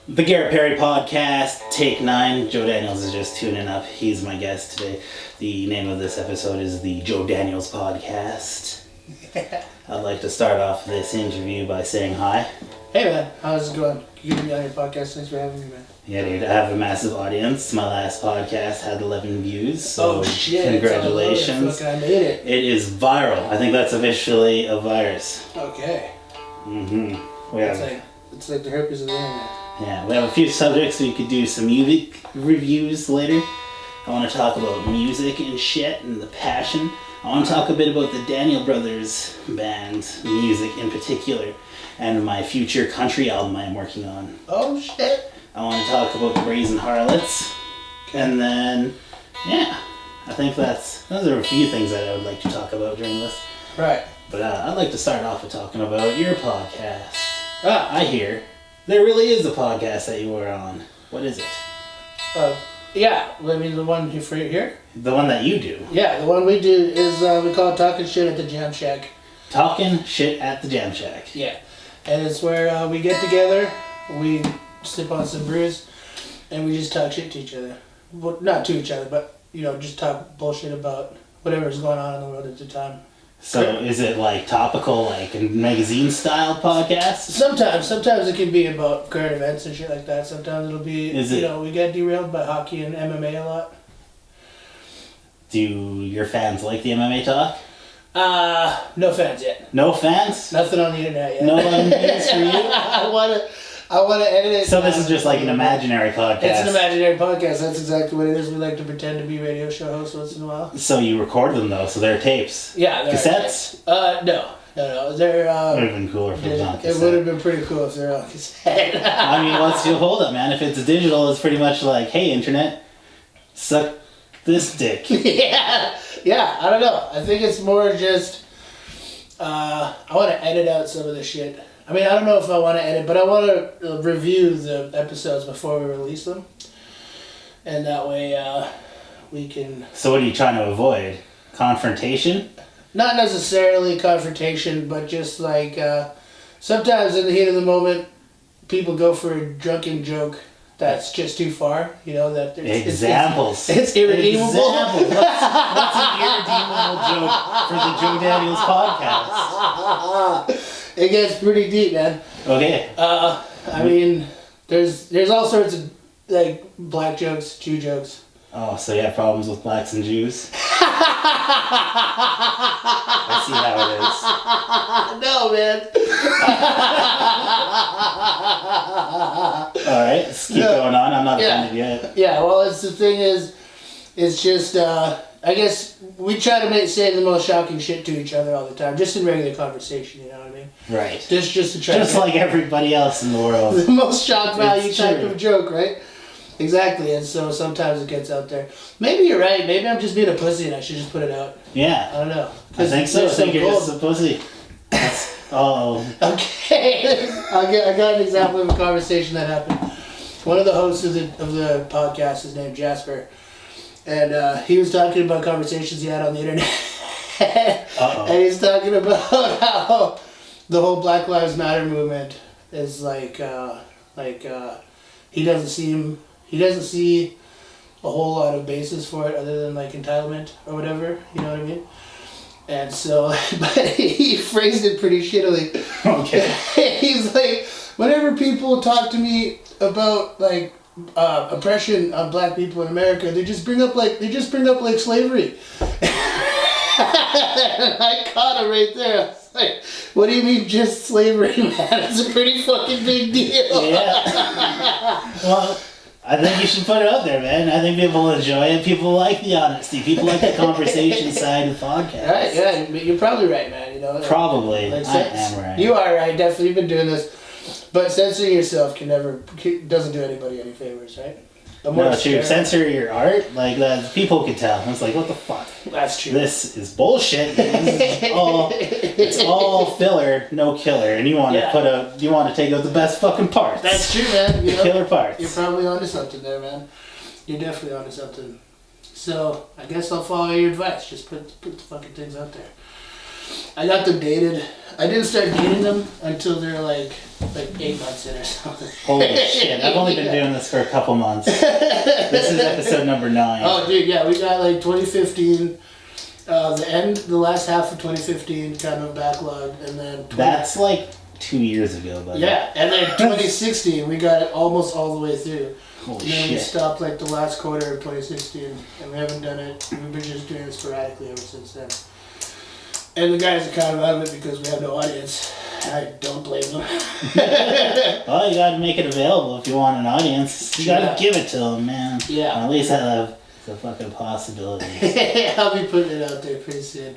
The Garrett Perry Podcast, Take 9. Joe Daniels is just tuning up. He's my guest today. The name of this episode is the Joe Daniels Podcast. I'd like to start off this interview by saying hi. Hey man, how's it going? You get me on your podcast. Thanks for having me, man. Yeah, dude, I have a massive audience. My last podcast had 11 views, so oh shit! congratulations. I made it. It is viral. I think that's officially a virus. Okay. It's like the herpes of the internet. Yeah, we have a few subjects. We could do some music reviews later. I want to talk about music and shit and the passion. I want to talk a bit about the Daniel Brothers band, music in particular, and my future country album I am working on. Oh shit! I want to talk about the Brazen Harlots, and then, yeah, I think those are a few things that I would like to talk about during this. Right. But I'd like to start off with talking about your podcast. I hear there really is a podcast that you were on. What is it? Yeah, I mean the one here? The one that you do. Yeah, the one we do is, we call it Talking Shit at the Jam Shack. Talking Shit at the Jam Shack. Yeah, and it's where we get together, we sip on some brews, and we just talk shit to each other. Well, not to each other, but, just talk bullshit about whatever's going on in the world at the time. So is it like topical, like a magazine style podcast? Sometimes it can be about current events and shit like that. Sometimes it'll be, we get derailed by hockey and MMA a lot. Do your fans like the MMA talk? No fans yet. No fans? Nothing on the internet yet. No news for you? I want to edit it. So this is just like an imaginary podcast. It's an imaginary podcast. That's exactly what it is. We like to pretend to be radio show hosts once in a while. So you record them though, so they're tapes. Yeah, they're cassettes. No. They're. It would have been cooler if it was on cassette. It would have been pretty cool if they're on cassette. I mean, what's your hold up, man? If it's digital, it's pretty much like, hey, internet, suck this dick. Yeah. I don't know. I think it's more just. I want to edit out some of the shit. I mean, I don't know if I want to edit, but I want to review the episodes before we release them. And that way we can... So what are you trying to avoid? Confrontation? Not necessarily confrontation, but just like... sometimes in the heat of the moment, people go for a drunken joke that's just too far. That Examples. It's irredeemable. Examples. What's an irredeemable joke for the Joe Daniels podcast? It gets pretty deep, man. Okay. I mean, there's all sorts of like black jokes, Jew jokes. Oh, so you have problems with blacks and Jews? I see how it is. No, man. All right, let's keep going on. I'm not offended yet. Yeah, well, the thing is, it's just, I guess we try to say the most shocking shit to each other all the time, just in regular conversation, you know what I mean? Right. Just to try just like everybody else in the world. The most shock value type of joke, right? Exactly, and so sometimes it gets out there. Maybe you're right. Maybe I'm just being a pussy and I should just put it out. Yeah. I don't know. I think so. I think you're just a pussy. Okay. I got an example of a conversation that happened. One of the hosts of the podcast is named Jasper. And he was talking about conversations he had on the internet. And he's talking about how the whole Black Lives Matter movement is he doesn't see a whole lot of basis for it other than like entitlement or whatever, you know what I mean? And so, but he phrased it pretty shittily. Okay. He's like, whenever people talk to me about like oppression on black people in America, they just bring up like slavery. And I caught him right there. I was like, what do you mean just slavery, man? It's a pretty fucking big deal. Yeah. Well, I think you should put it out there, man. I think people enjoy it. People like the honesty. People like the conversation side of podcasts. Right, yeah, you're probably right, man. Probably. I am right. You are right. Definitely, you've been doing this. But censoring yourself doesn't do anybody any favors, right? No, true. Censor your art, like that. People can tell. It's like, what the fuck? That's true. This is bullshit. It's all filler, no killer, and you want to take out the best fucking parts. That's true, man. The killer parts. You're probably onto something there, man. You're definitely onto something. So I guess I'll follow your advice. Just put the fucking things out there. I got them dated. I didn't start dating them until they're like 8 months in or something. Holy shit! I've only been doing this for a couple months. This is episode number 9. Oh, dude, yeah, we got like 2015. The last half of 2015 kind of backlogged, and then That's like 2 years ago, buddy. yeah, and then 2016 we got it almost all the way through. Holy And then we shit! stopped like the last quarter of 2016, and we haven't done it. We've been just doing it sporadically ever since then. And the guys are kind of out of it because we have no audience. I don't blame them. Well, you gotta make it available if you want an audience. You gotta give it to them, man. Yeah. Or at least have the fucking possibility. I'll be putting it out there pretty soon.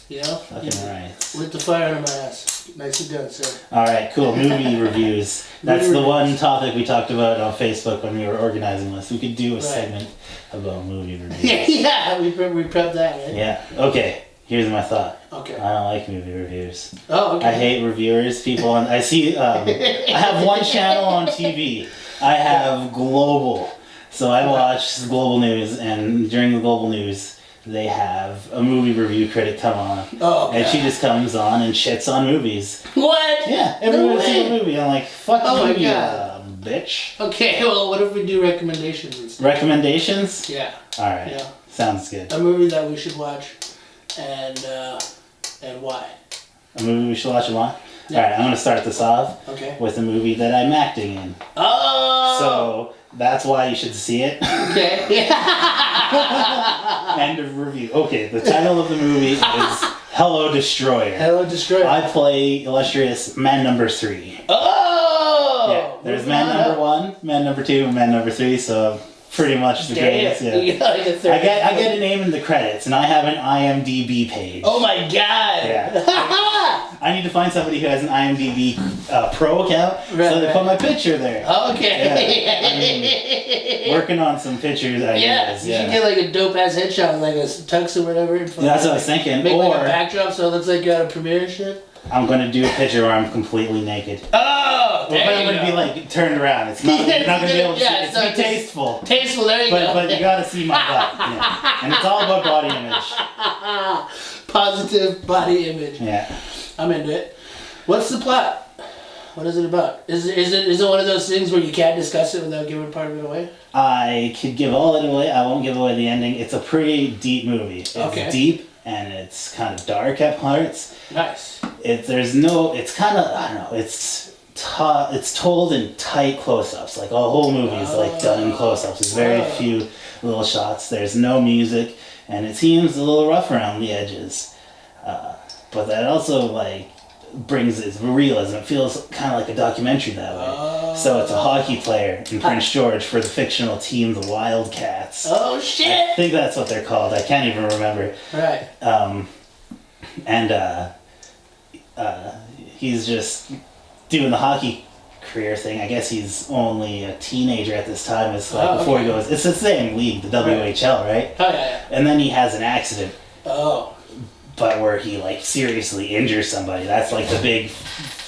You know? Fucking right. Lit the fire under my ass. Nicely done, sir. Alright, cool. Movie reviews. That's Movie the reviews. one topic we talked about on Facebook when we were organizing this. We could do a Right. segment about movie reviews. Yeah, we prepped that, right? Yeah. Okay. Here's my thought. Okay. I don't like movie reviews. Oh, okay. I hate reviewers. People on. I see. I have one channel on TV. I have Global, so I watch Global News, and during the Global News, they have a movie review critic come on, Oh, okay. and she just comes on and shits on movies. What? Yeah, No everyone's seen way. a movie. I'm like, fuck Oh you, my God. bitch. Okay, well, what if we do recommendations instead? Recommendations? Yeah. All right. Yeah. Sounds good. A movie that we should watch, and why? A movie we should watch a lot. Yeah. All right, I'm gonna start this off Okay. with a movie that I'm acting in. Oh! So that's why you should see it. Okay. Yeah. End of review. Okay, the title of the movie is Hello Destroyer. Hello, Destroyer. I play illustrious man number 3. Oh! Yeah, there's man number 1, man number 2, and man number 3, so pretty much the greatest. Damn. Yeah. You got like a third. I get a name in the credits, and I have an IMDb page. Oh my god! Yeah. I need to find somebody who has an IMDb Pro account, Right, so they right. put my picture there. Okay. Working on some pictures Yeah, ideas. you should get like a dope ass headshot with like a tux or whatever. And That's what I was thinking. Make like a Or backdrop so it looks like you're at a premiere and shit. I'm gonna do a picture where I'm completely naked. Oh! But I'm gonna be like turned around. It's not. You're not gonna be able to. Yeah, see. it's It's not be just- tasteful. Tasteful, there you go. But you gotta see my butt. Yeah. And it's all about body image. Positive body image. Yeah. I'm into it. What's the plot? What is it about? Is it one of those things where you can't discuss it without giving part of it away? I could give all it away. I won't give away the ending. It's a pretty deep movie. It's deep and it's kind of dark at parts. Nice. It's kind of, I don't know, it's told in tight close-ups. Like, a whole movie is like done in close-ups. There's very few little shots. There's no music, and it seems a little rough around the edges. But that also, like, brings its realism. It feels kind of like a documentary that way. So it's a hockey player in Prince George for the fictional team, the Wildcats. Oh I shit! think that's what they're called. I can't even remember. Right. He's just doing the hockey career thing. I guess he's only a teenager at this time. It's like before he goes. It's the same league, the WHL, right? Oh yeah. And then he has an accident, Oh. but where he like seriously injures somebody. That's like the big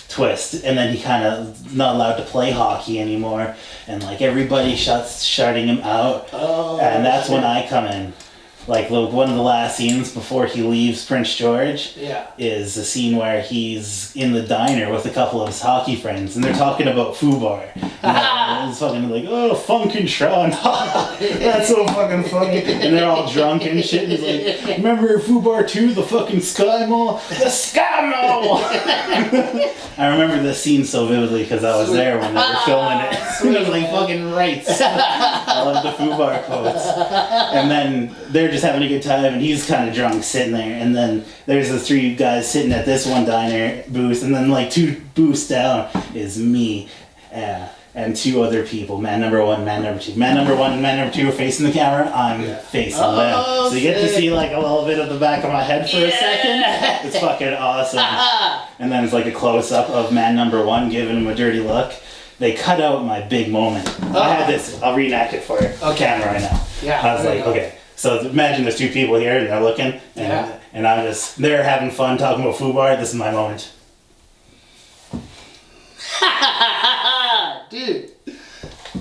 twist. And then he kind of not allowed to play hockey anymore, and like everybody shutting him out. Oh. And that's when I come in. Like one of the last scenes before he leaves Prince George Yeah. is a scene where he's in the diner with a couple of his hockey friends, and they're talking about FUBAR. And it's fucking like, oh, Funkenschron. That's so fucking funny. And they're all drunk and shit. And he's like, remember FUBAR 2, the fucking Sky Mall? The Sky Mall! I remember this scene so vividly because I was there when they were filming it. It was like fucking rights. I love the FUBAR quotes. And then they're just having a good time, and he's kind of drunk sitting there. And then there's the 3 guys sitting at this one diner booth, and then like 2 booths down is me and 2 other people. Man number 1, man number 2. Man number 1 and man number 2 are facing the camera. I'm facing them. So you get to see like a little bit of the back of my head for a second. It's fucking awesome. And then it's like a close up of man number 1 giving him a dirty look. They cut out my big moment. I had this. I'll reenact it for you. Camera right now. Yeah. I was like, okay. So imagine there's 2 people here and they're looking, and I'm just, they're having fun talking about FUBAR. This is my moment. Dude. They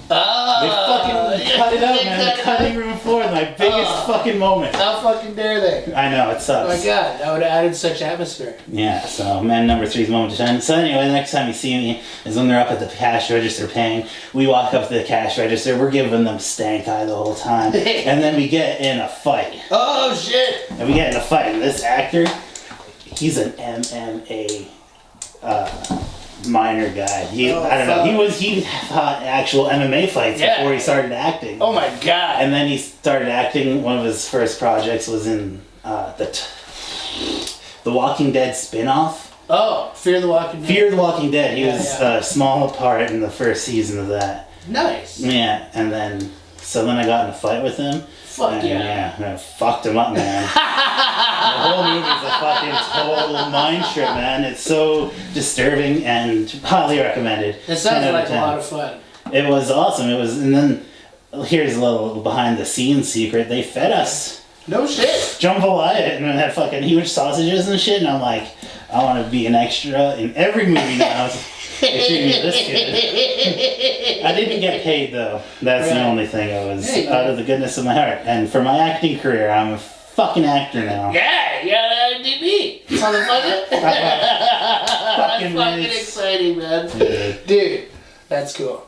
fucking cut it out, man. The cutting room floor, my biggest fucking moment. How fucking dare they? I know, it sucks. Oh my god, that would have added such atmosphere. Yeah, so man number 3's moment to shine. So anyway, the next time you see me is when they're up at the cash register paying. We walk up to the cash register, we're giving them stank eye the whole time. And then we get in a fight. Oh shit! And we get in a fight, and this actor, he's an MMA minor guy. I don't know. He fought actual MMA fights before he started acting. Oh my god! And then he started acting. One of his first projects was in the Walking Dead spin-off. Oh, Fear the Walking Dead. Fear the Walking Dead. He was a small part in the first season of that. Nice. Yeah, and then I got in a fight with him. Fuck yeah. Yeah, I fucked him up, man. The whole movie's a fucking total mind trip, man. It's so disturbing and highly recommended. It sounds like a lot of fun. It was awesome. And then here's a little behind the scenes secret. They fed us. No shit. Jambalaya and had fucking huge sausages and shit. And I'm like, I want to be an extra in every movie now. They treat me this good. I didn't get paid though. That's the only thing. I was out of the goodness of my heart. And for my acting career, I'm a fucking actor now. Yeah, you got an IMDb, motherfucker. That's fucking exciting, man. Dude, that's cool.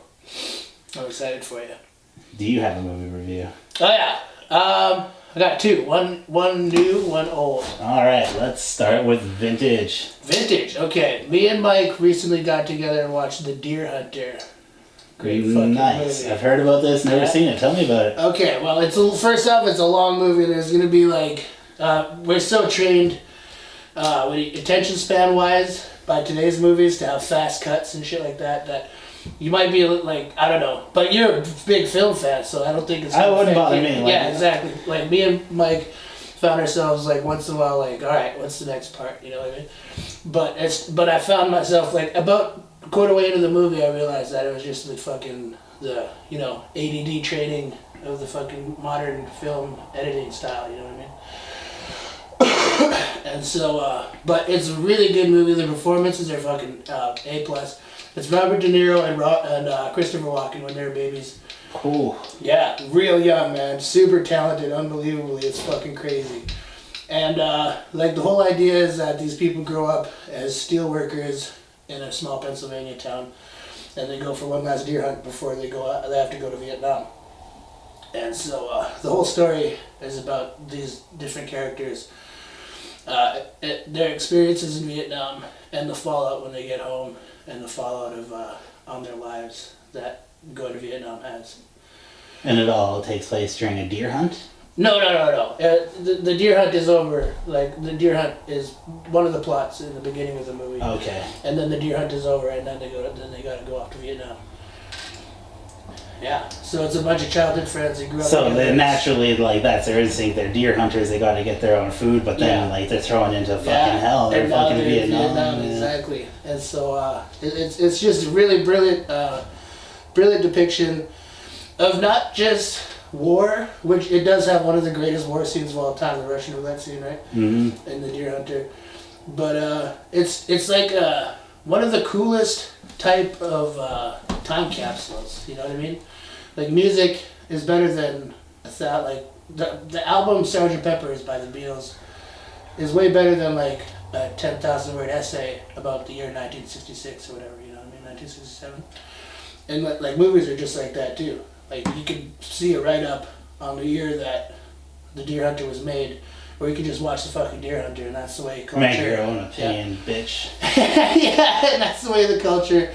I'm excited for you. Do you have a movie review? Oh yeah. I got two. One new, one old. Alright, let's start with vintage. Vintage, okay. Me and Mike recently got together and watched The Deer Hunter. Great fucking movie. I've heard about this, never seen it. Tell me about it. Okay, well, first off, it's a long movie. There's going to be like, we're so trained, attention span wise, by today's movies to have fast cuts and shit like that you might be like, I don't know, but you're a big film fan, so I don't think it's. I wouldn't bother me. Yeah, exactly. Like me and Mike found ourselves like once in a while, like, all right, what's the next part? You know what I mean? But I found myself like about a quarter way into the movie, I realized that it was just the ADD training of the fucking modern film editing style. You know what I mean? And so, but it's a really good movie. The performances are fucking A+. It's Robert De Niro and Christopher Walken when they were babies. Cool. Yeah, real young, man. Super talented, unbelievably. It's fucking crazy. And like the whole idea is that these people grow up as steel workers in a small Pennsylvania town, and they go for one last deer hunt before they go out. They have to go to Vietnam. And so the whole story is about these different characters, their experiences in Vietnam, and the fallout when they get home, and the fallout of on their lives that going to Vietnam has. And it all takes place during a deer hunt? No. The deer hunt is over. Like, the deer hunt is one of the plots in the beginning of the movie. Okay. And then the deer hunt is over, and then they gotta go off to Vietnam. Yeah. So it's a bunch of childhood friends who grew up. So they naturally, like, that's their instinct. They're deer hunters. They gotta get their own food, but then like they're thrown into fucking hell. They're fucking Vietnam. Exactly. And so it's just a really brilliant depiction of not just war, which it does have one of the greatest war scenes of all time, the Russian roulette scene, right? Mm-hmm. In The Deer Hunter. But it's like one of the coolest type of time capsules. You know what I mean? Like, music is better than like the album Sgt. Pepper's by the Beatles is way better than like a 10,000 word essay about the year 1966 or whatever. You know what I mean? 1967. And like movies are just like that too. Like, you could see a write-up on the year that The Deer Hunter was made, or you could just watch the fucking Deer Hunter, and that's the way culture... Make your own opinion, bitch. Yeah, and that's the way the culture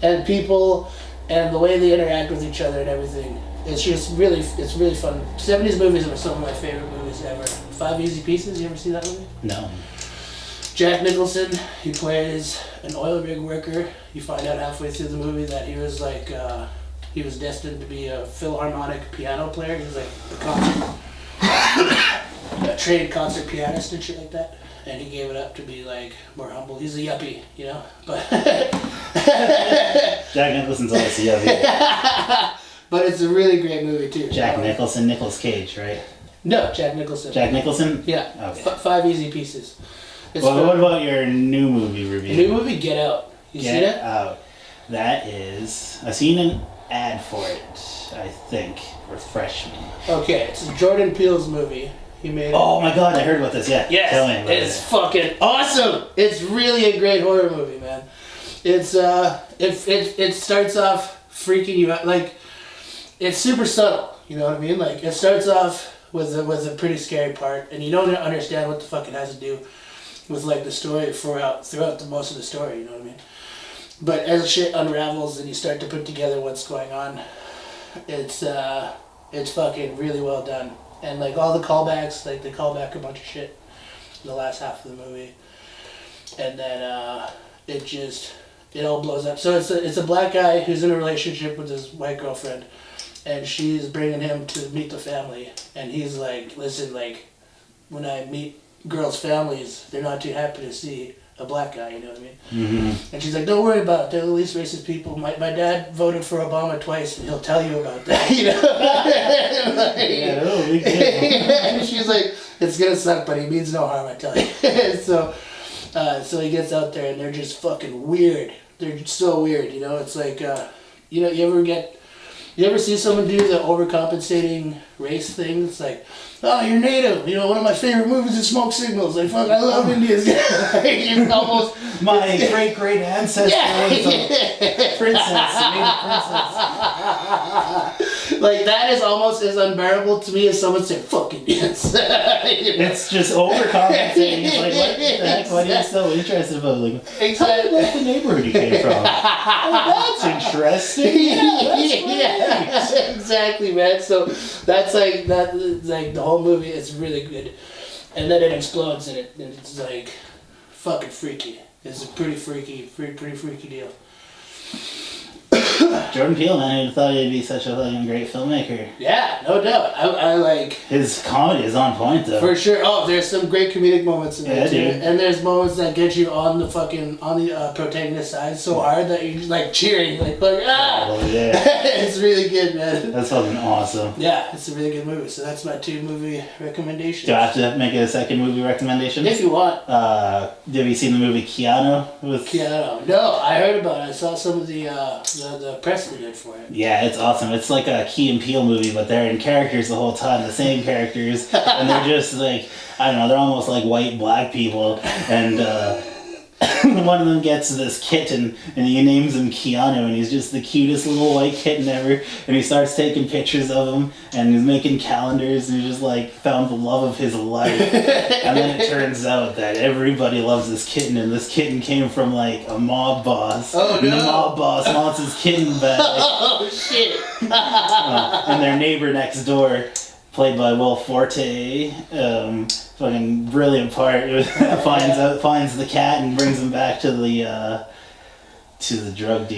and people and the way they interact with each other and everything. It's really fun. 70s movies are some of my favorite movies ever. 5 Easy Pieces, you ever see that movie? No. Jack Nicholson, he plays an oil rig worker. You find out halfway through the movie that he was like... he was destined to be a Philharmonic piano player. He was like a trained concert pianist and shit like that. And he gave it up to be like more humble. He's a yuppie, you know? But Jack Nicholson's always a yuppie. But it's a really great movie too. Jack Nicholson, Nicolas Cage, right? No, Jack Nicholson. Jack Nicholson? Yeah. Okay. 5 Easy Pieces. What about your new movie review? New movie, Get Out. You seen it? Get Out. That is... I've seen an ad for it. I think, or freshman. Okay, it's Jordan Peele's movie. He made it. Oh my god, I heard about this, yeah. Yes, Tell me about it's fucking awesome. It's really a great horror movie, man. It's it starts off freaking you out. Like, it's super subtle, you know what I mean? Like, it starts off with a pretty scary part, and you don't understand what the fuck it has to do with, like, the story throughout the most of the story, you know what I mean? But as shit unravels and you start to put together what's going on, it's fucking really well done. And, like, all the callbacks, like, they call back a bunch of shit in the last half of the movie. And then it all blows up. So it's a black guy who's in a relationship with his white girlfriend, and she's bringing him to meet the family. And he's like, listen, like, when I meet girls' families, they're not too happy to see a black guy, you know what I mean? Mm-hmm. And she's like, don't worry about it, they're the least racist people. My dad voted for Obama twice, and he'll tell you about that, you know? Like, yeah, oh, big deal. and she's like, it's gonna suck, but he means no harm, I tell you. So he gets out there, and they're just fucking weird. They're so weird, you know? It's like, you know, you ever see someone do the overcompensating race thing? It's like, oh, you're Native. You know, one of my favorite movies is Smoke Signals. Like, fuck, I love Indians. It's almost... My great ancestor was a princess, a native princess. Like, that is almost as unbearable to me as someone saying, fuck Indians. You know? It's just overcompensating. It's like, what the heck? What are you so interested about? Like, tell me about the neighborhood you came from. Oh, that's interesting. Yeah, exactly, man. So that's like the whole movie is really good, and then it explodes, and it's like fucking freaky. It's a pretty freaky deal. Jordan Peele, man, who'd thought he'd be such a fucking great filmmaker. Yeah, no doubt. I like... His comedy is on point, though. For sure. Oh, there's some great comedic moments in there, too. Dude. And there's moments that get you on the protagonist side so hard that you're just, like, cheering. Like, ah! Oh, yeah. It's really good, man. That's fucking awesome. Yeah, it's a really good movie. So that's my 2 movie recommendations. Do I have to make a second movie recommendation? If you want. Have you seen the movie Keanu? Keanu. No, I heard about it. I saw some of the press they did for it. Yeah, it's awesome. It's like a Key and Peele movie, but they're in characters the whole time, the same characters, and they're just like, I don't know, they're almost like white black people, and one of them gets this kitten, and he names him Keanu, and he's just the cutest little white kitten ever, and he starts taking pictures of him, and he's making calendars, and he just like found the love of his life, and then it turns out that everybody loves this kitten, and this kitten came from like a mob boss, and the mob boss wants his kitten back. Oh shit! And their neighbor next door, played by Will Forte, fucking brilliant part. finds the cat and brings him back to the drug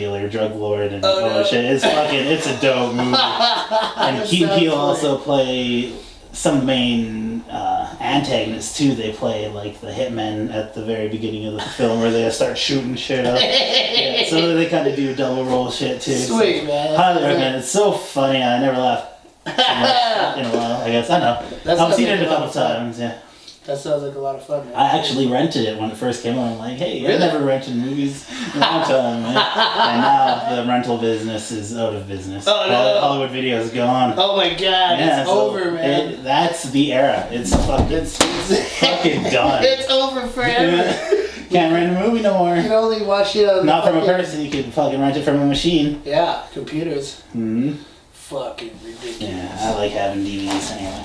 lord, and shit. It's a dope movie. And Key and Peele also play some of the main antagonists too. They play like the hitmen at the very beginning of the film, where they start shooting shit up. Yeah, so they kind of do double role shit too. Sweet, so, man. Highly recommend. It's so funny. I never laughed so much in a while. I guess I know. I've seen it a couple times. Yeah. That sounds like a lot of fun, man. I actually rented it when it first came out. I'm like, hey, really? I never rented movies in a long time, man. And now the rental business is out of business. Oh, no. Hollywood Video is gone. Oh my god, it's over, man. That's the era. It's fucking done. It's over forever. Can't rent a movie no more. You can only watch it on Not from a person. You can fucking rent it from a machine. Yeah, computers. Mm-hmm. Fucking ridiculous. Yeah, I like having DVDs anyway.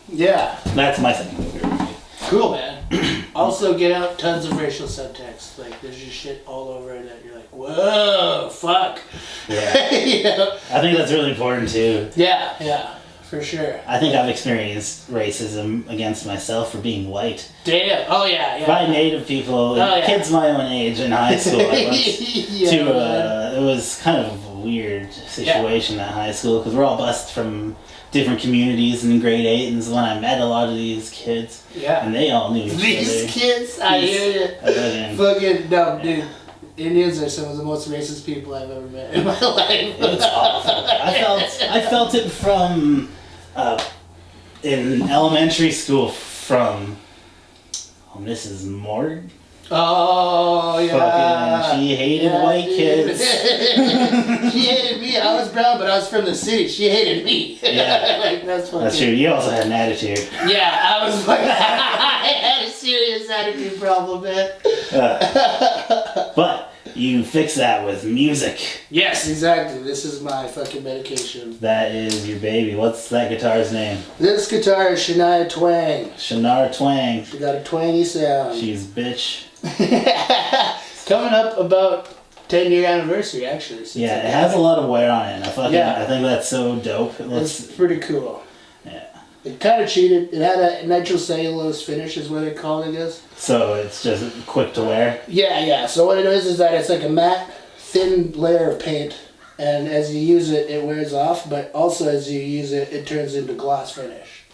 Yeah. That's my second movie review. Cool, man. Also, get out tons of racial subtext. Like, there's just shit all over it that you're like, whoa, fuck. Yeah. You know? I think that's really important too. Yeah, for sure. I think I've experienced racism against myself for being white. Damn. Oh, yeah. By Native people, kids my own age in high school. I went to, it was kind of a weird situation at high school, because we're all bused from different communities in grade 8, and so when I met a lot of these kids, and they all knew each other. These kids, I hear you. Fucking dumb, dude. Indians are some of the most racist people I've ever met in my life. It's awful. I felt it from in elementary school from Mrs. Morg. Oh, yeah. Fucking, she hated white kids. She hated me. I was brown, but I was from the city. She hated me. Yeah. Like, that's fucking... That's true. You also had an attitude. Yeah, I was fucking... I had a serious attitude problem, man. But you fix that with music. Yes, exactly. This is my fucking medication. That is your baby. What's that guitar's name? This guitar is Shania Twang. Shania Twang. She got a twangy sound. She's bitch. Coming up about 10-year anniversary, actually. Yeah, it has a lot of wear on it. I think that's so dope. It's pretty cool. Yeah. It kind of cheated. It had a nitrocellulose finish, is what they call it, I guess. So it's just quick to wear? Yeah. So what it is that it's like a matte, thin layer of paint, and as you use it, it wears off, but also as you use it, it turns into gloss finish.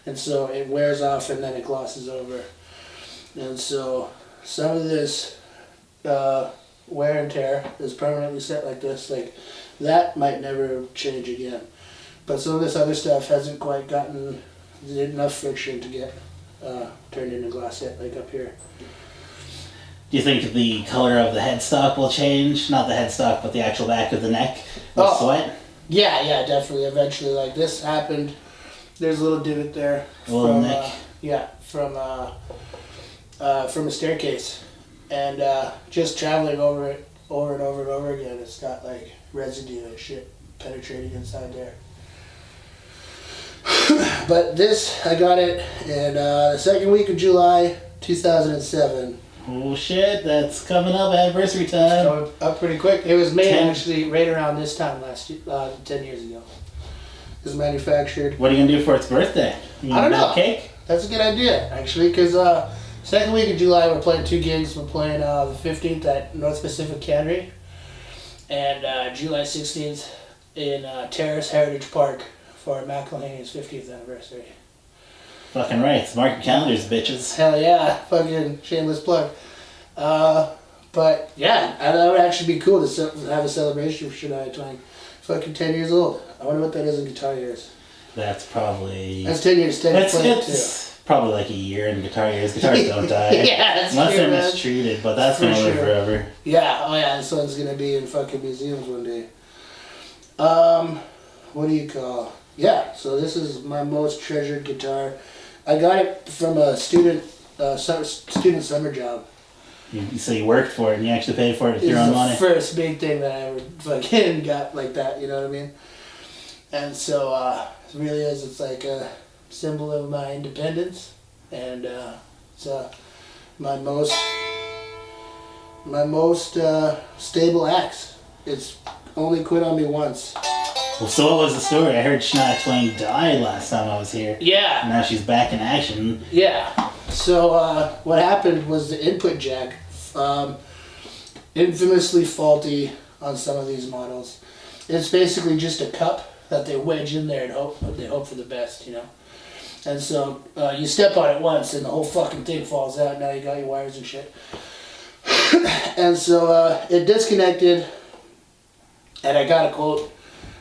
And so it wears off and then it glosses over. And so some of this wear and tear is permanently set like this. Like that might never change again. But some of this other stuff hasn't quite gotten enough friction to get turned into glass yet, like up here. Do you think the color of the headstock will change? Not the headstock, but the actual back of the neck with sweat? Yeah, definitely. Eventually, like this happened. There's a little divot there. A little nick. From a staircase, and just traveling over it over and over again, it's got like residue and shit penetrating inside there. But this, I got it in the second week of July 2007. Oh shit, that's coming up, anniversary time. Going up pretty quick. It was made actually right around this time last year, 10 years ago. It was manufactured. What are you gonna do for its birthday? I don't know. Cake? That's a good idea, actually, because second week of July we're playing 2 gigs. We're playing the 15th at North Pacific Cannery, and July 16th in Terrace Heritage Park for McElhaney's 50th anniversary. Fucking right. Mark your calendars, bitches. Hell yeah. Fucking shameless plug. But yeah, that would actually be cool to have a celebration for Shania Twang. Fucking 10 years old. I wonder what that is in guitar years. That's probably... That's 10 years. 10 years it's probably like a year in guitar years. Guitars don't die. Yeah, that's unless true, they're man. mistreated, but that's going to live forever. Yeah, oh yeah, this one's going to be in fucking museums one day. What do you call... Yeah, so this is my most treasured guitar. I got it from a student summer job. So you worked for it and you actually paid for it with your own money? It's the first big thing that I ever fucking got like that, you know what I mean? And so it really is, it's like a symbol of my independence, and it's my most stable axe. It's only quit on me once. Well, so what was the story? I heard Shania Twain died last time I was here. Yeah. And now she's back in action. Yeah. So what happened was the input jack, infamously faulty on some of these models. It's basically just a cup that they wedge in there and hope for the best, you know. And so you step on it once and the whole fucking thing falls out. Now you got your wires and shit. And so it disconnected, and I got a quote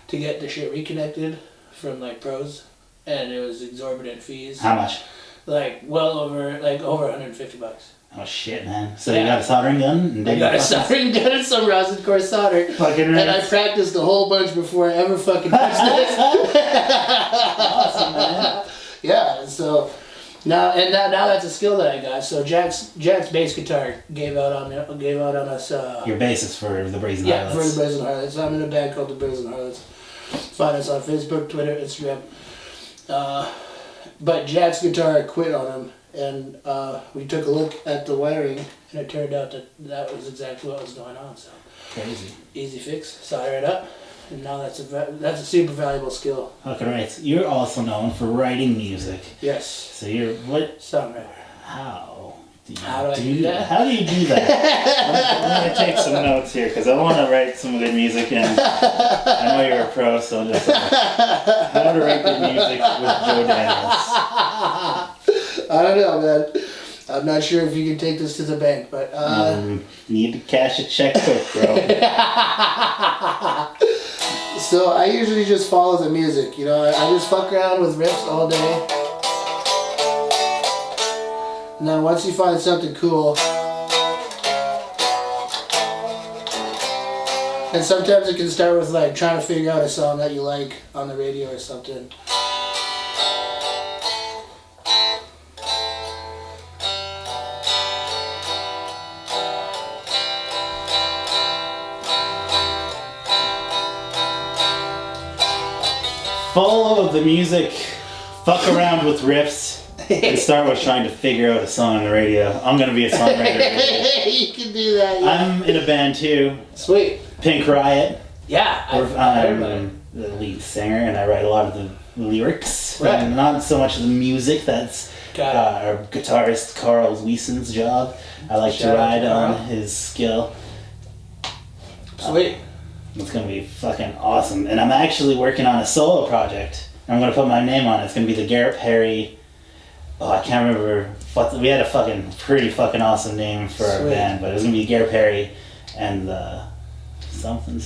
to get the shit reconnected from like pros, and it was exorbitant fees. How much? Like over $150. Oh shit, man! So you got a soldering gun? I got a soldering gun and some rosin core solder, and I practiced a whole bunch before I ever fucking touched this. Awesome, man! Yeah, and so now that's a skill that I got. So Jack's bass guitar gave out on us. Your bassist for the Brazen Harlots. Yeah, for the Brazen Harlots. I'm in a band called the Brazen Harlots. Find us on Facebook, Twitter, Instagram. But Jack's guitar quit on him, and we took a look at the wiring, and it turned out that was exactly what was going on. So crazy. Easy fix, solder it up, and now that's a super valuable skill. Okay, right. You're also known for writing music. Yes. So you're what? Songwriter. How do I do that? How do you do that? I'm gonna take some notes here because I want to write some good music, and I know you're a pro, so just how to write good music with Joe Daniels. I don't know, man. I'm not sure if you can take this to the bank, but need to cash a check quick, bro. So I usually just follow the music, you know. I just fuck around with riffs all day. And then once you find something cool, And sometimes it can start with like trying to figure out a song that you like on the radio or something. Follow the music, fuck around with riffs, and start with trying to figure out a song on the radio. I'm gonna be a songwriter. You can do that. Yeah. I'm in a band too. Sweet. Pink Riot. Yeah, I'm the lead singer, and I write a lot of the lyrics. Right. And not so much the music. That's our guitarist Carl Wieson's job. I like to ride on his skill. Sweet. It's gonna be fucking awesome, and I'm actually working on a solo project. I'm gonna put my name on it. It's gonna be the Garrett Perry. Oh, I can't remember. We had a pretty fucking awesome name for our band, but it was gonna be Garrett Perry and something.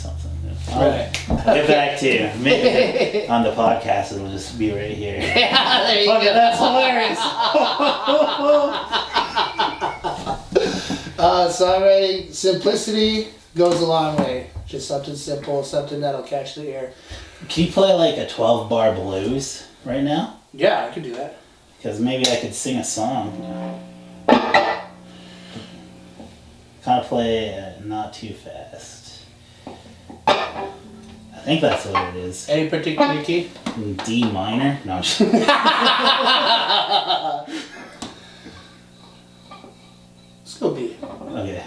I'll get back to you. Maybe on the podcast it'll just be right here. Yeah, there you go. That's hilarious. Songwriting simplicity goes a long way. Just something simple, something that'll catch the ear. Can you play like a 12-bar blues right now? Yeah, I could do that. Because maybe I could sing a song. Kind of play not too fast. I think that's what it is. Any particular key? D minor? No. Let's go B. Okay.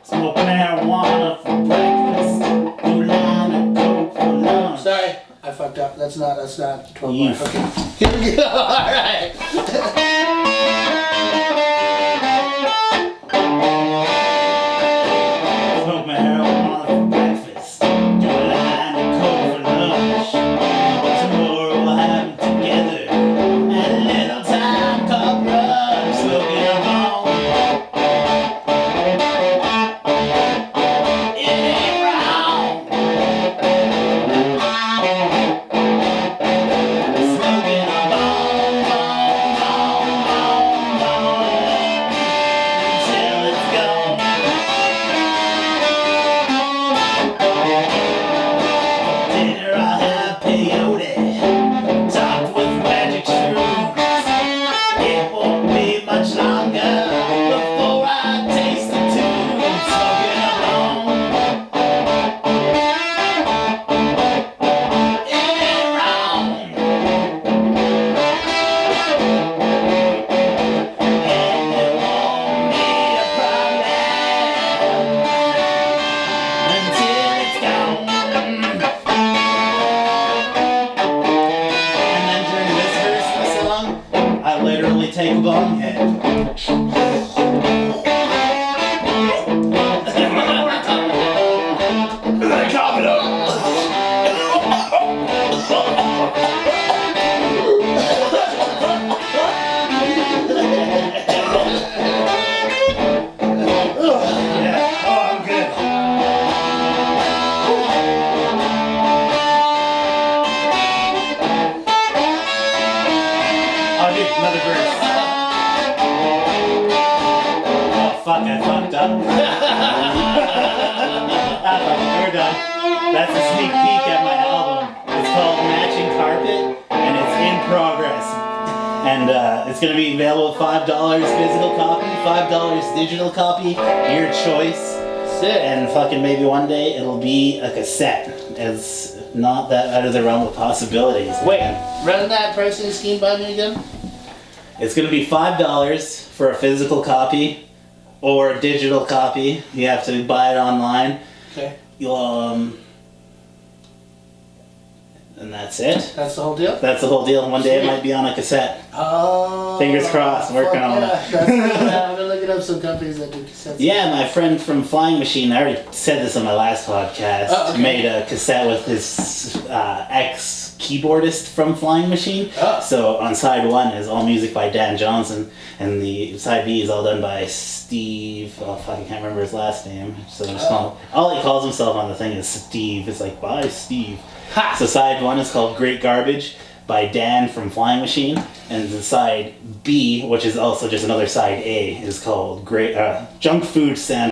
Smoke marijuana for breakfast. Do line of coke for lunch. Sorry, I fucked up. That's not 12 You bar. Okay. Here we go. Alright. Smoke marijuana for breakfast. Do a line of coke for lunch. Tomorrow we'll have them together. And a little time called brunch. Smoking a bone. It ain't wrong. Smoking a bone, until it's gone. Dinner I'll have peyote, topped with magic shrooms. It won't be much longer before I taste the tune. Smoking alone. It ain't wrong. And it won't be a problem until it's gone. And then during this verse of the song, I literally take a bong hit. Cough it up. Yeah. Oh, I'm good. I'll do another verse. Oh fuck, I fucked up. We're done. That's a sneak peek at my album. It's called Matching Carpet, and it's in progress. And it's gonna be available at $5 physical copy, $5 digital copy, your choice. Sick. And fucking maybe one day it'll be a cassette. It's not that out of the realm of possibilities. Wait, run that pricing scheme by me again? It's gonna be $5 for a physical copy or a digital copy. You have to buy it online. Okay. You'll and that's it. That's the whole deal? That's the whole deal. One day it might be on a cassette. Oh. Fingers crossed, working on it. That's good. I've been looking up some companies that do cassettes. Yeah, my friend from Flying Machine, I already said this on my last podcast, made a cassette with his ex-keyboardist from Flying Machine. Oh. So on side one is all music by Dan Johnson, and the side B is all done by Steve. Oh fuck, I can't remember his last name. So I'm just all he calls himself on the thing is Steve. It's like, bye Steve. Ha! So side one is called Great Garbage. by Dan from Flying Machine, and the side B, which is also just another side A, is called Junk Food Sandwich.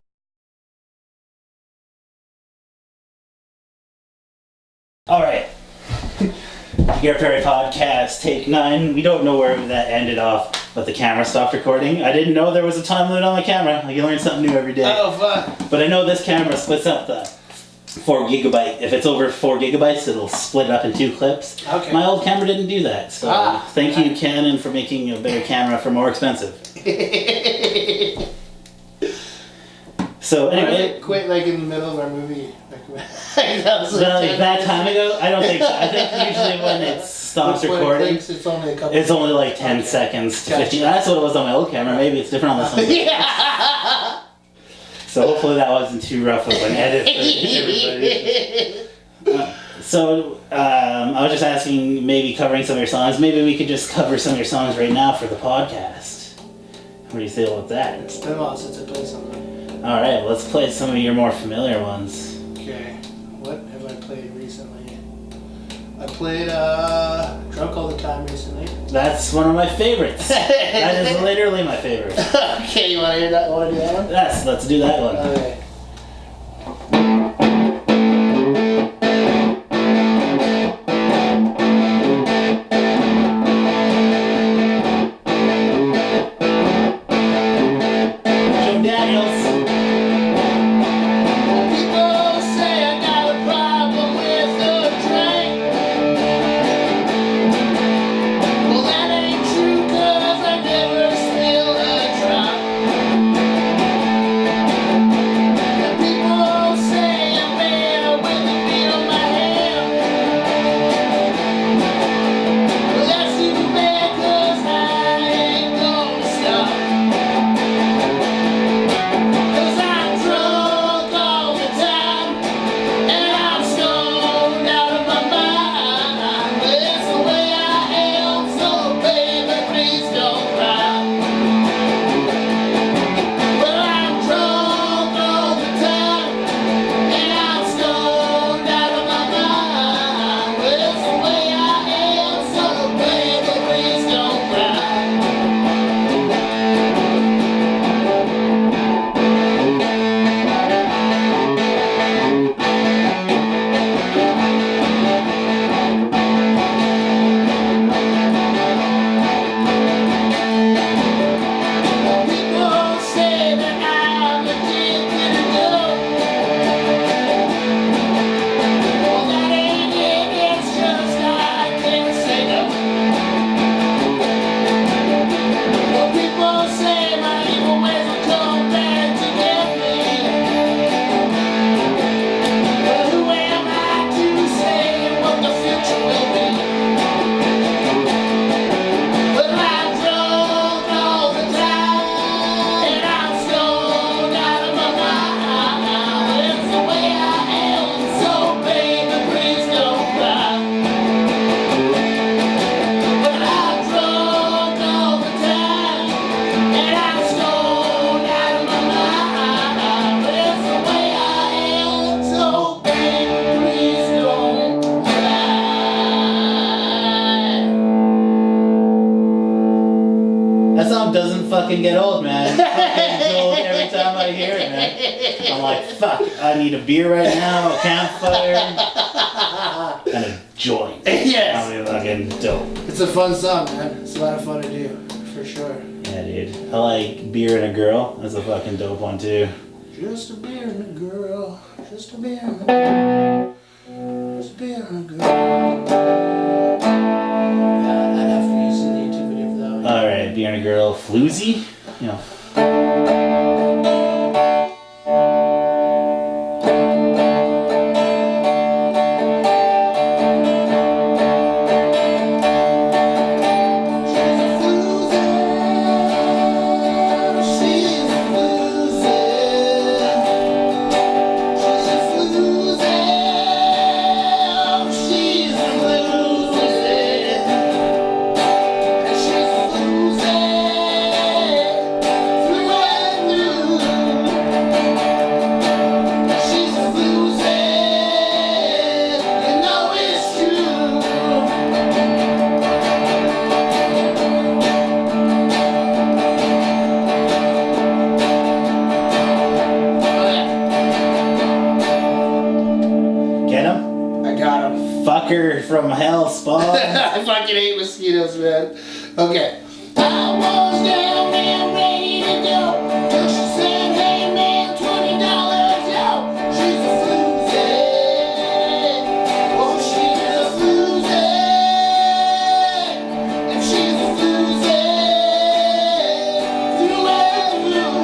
All right. Garrett Perry Podcast, take 9. We don't know where that ended off, but the camera stopped recording. I didn't know there was a time limit on my camera. You learn something new every day. Oh, fuck. But I know this camera splits up the 4 gigabyte. If it's over 4 gigabytes, it'll split up in 2 clips. Okay. My old camera didn't do that. So thank you, Canon, for making a better camera for more expensive. So anyway, quit like in the middle of our movie. that time ago, I don't think so. I think usually when it stops recording, it's only like 10 seconds to 15. That's what it was on my old camera. Maybe it's different on this one. Yeah. So hopefully that wasn't too rough of an edit for everybody. I was just asking, maybe covering some of your songs. Maybe we could just cover some of your songs right now for the podcast. What do you feel about that? It's been a while since I played something. Alright, well, let's play some of your more familiar ones. Okay. What have I played recently? I played Drunk All the Time recently. That's one of my favorites. That is literally my favorite. Okay, you want to hear that? Want to do that one? Yes, let's do that one. Okay. Fucking get old, man. Fucking old every time I hear it, man. I'm like, fuck, I need a beer right now, a campfire, and a joint. Yes. I'll be fucking dope. It's a fun song, man. It's a lot of fun to do, for sure. Yeah, dude. I like Beer and a Girl. That's a fucking dope one, too. Just a beer and a girl. Just a beer and a girl. Just a beer and a girl. Yeah, I'd have to use the YouTube video for that one. Alright, Beer and a Girl. Floozy? You know. fucker from hell spawn. I fucking hate mosquitoes, man. Okay. I was down and ready to go. And she said, hey man, $20, yo. She's a floozy. Oh, she's a floozy. And she's a floozy. Through and through.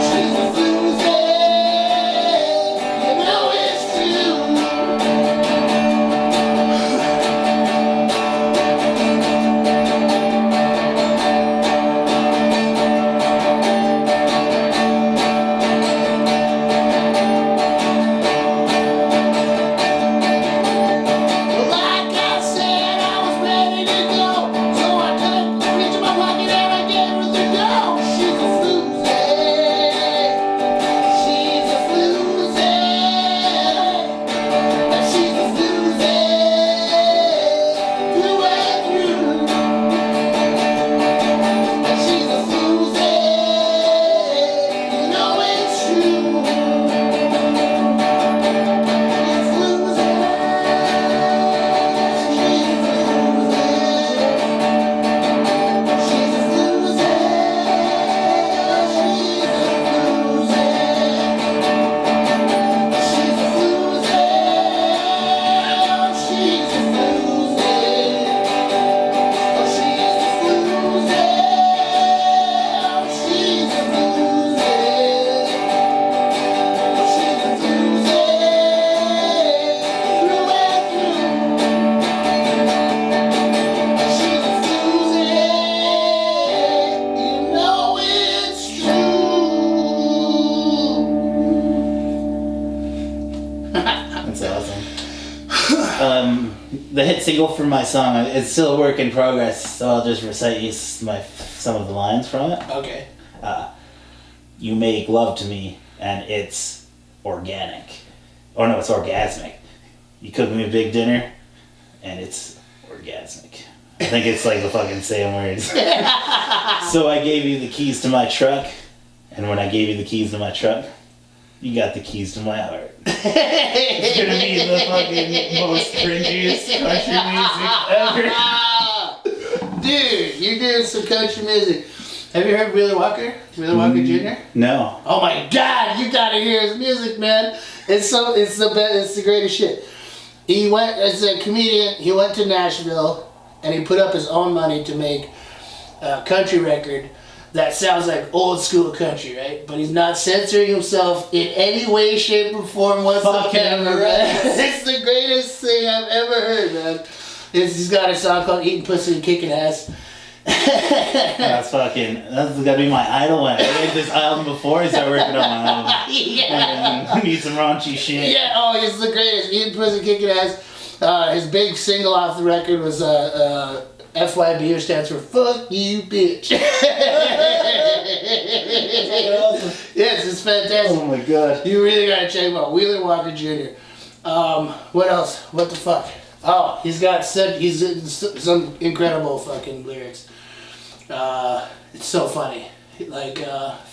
She's a floozy. You know it's true. Well, like I said, I was ready to go, so I took the reach in my pocket and I gave her the go. She's a floozy. She's a floozy. And she's a floozy. Through and through. And she's a floozy. You know it's true. It's floozy. She's a floozy. She's a floozy. She's a floozy. She's a floozy. She's a floozy. She's a floozy. Through and through. She's a floozy. You know it's true. That's awesome. The hit single for my song, it's still a work in progress, so I'll just recite you some of the lines from it. Okay. You make love to me, and it's organic. Oh no, it's orgasmic. You cook me a big dinner, and it's orgasmic. I think it's like the fucking same words. So I gave you the keys to my truck, and when I gave you the keys to my truck, you got the keys to my heart. It's gonna be the fucking most cringiest country music ever. Dude, you did some country music. Have you heard Wheeler Walker? Wheeler Walker Jr.? No. Oh my God, you gotta hear his music, man. It's the best, it's the greatest shit. He went, as a comedian, he went to Nashville and he put up his own money to make a country record that sounds like old school country, right? But he's not censoring himself in any way, shape, or form whatsoever, right? It's the greatest thing I've ever heard, man. He's got a song called Eating Pussy and Kicking Ass. That's gotta be my idol when I made this album before I start working on my album. Yeah. I need some raunchy shit. Yeah, oh, he's the greatest. Eating Pussy, Kicking Ass. His big single off the record was FYB, which stands for Fuck You, Bitch. Yes, it's fantastic. Oh my god. You really gotta check him out. Wheeler Walker Jr. What else? What the fuck? Oh, he's some incredible fucking lyrics. It's so funny. Like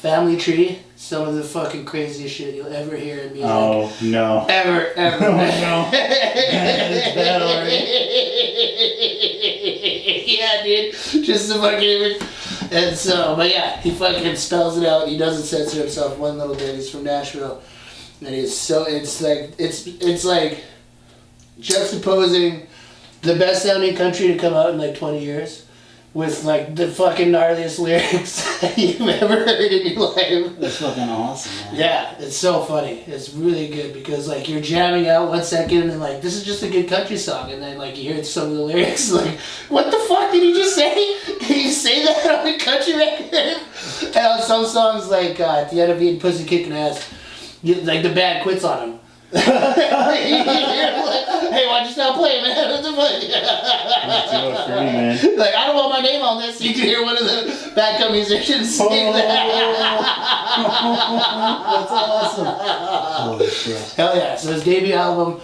Family Tree, some of the fucking craziest shit you'll ever hear in music. Oh no. Ever. Oh no. It's bad already. Yeah, dude. Just the fucking. And so, but yeah, he fucking spells it out. He doesn't censor himself one little bit. He's from Nashville, and he's so. It's like juxtaposing the best sounding country to come out in like 20 years with like the fucking gnarliest lyrics you've ever heard in your life. That's fucking awesome, man. Yeah, it's so funny. It's really good because like you're jamming out 1 second and then like this is just a good country song and then like you hear some of the lyrics like what the fuck did he just say? Can you say that on a country record? And on some songs like at the end of Eating Pussy Kicking Ass, like the band quits on him. Hey, why'd you stop playing, man? What the fuck? That's too much for me, man. Like, I don't want my name on this. You can hear one of the backup musicians sing that. That's awesome. Holy shit. Hell yeah. So his debut album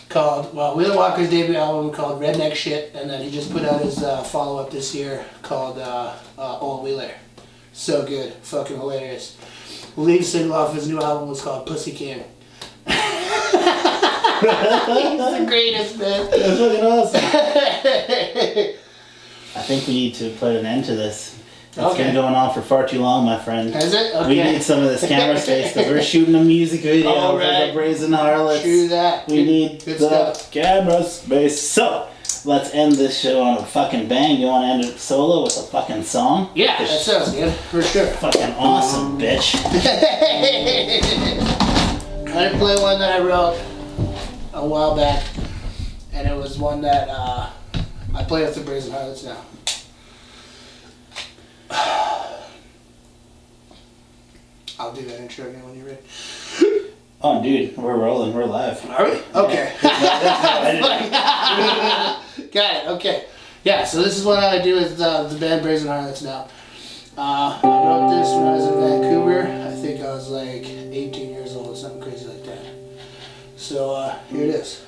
Wheeler Walker's debut album called Redneck Shit, and then he just put out his follow-up this year called Old Wheeler. So good. Fucking hilarious. The lead single off his new album was called Pussy King. the greatest, man. That's fucking awesome. I think we need to put an end to this. It's been going on for far too long, my friend. Has it? Okay. We need some of this camera space because we're shooting a music video for the Brazen Harlots. True that. We need the camera space. So, let's end this show on a fucking bang. You want to end it solo with a fucking song? Yeah, that sounds good. For sure. Fucking awesome, bitch. I'm going to play one that I wrote a while back. And it was one that I play with the Brazen Harlots now. I'll do that intro again when you're ready. Oh, dude, we're rolling. We're live. Are we? Okay. Got it. Okay. Yeah, so this is what I do with the band Brazen Harlots now. I wrote this when I was in Vancouver. I think I was like 18 years old or something crazy like that. So here it is.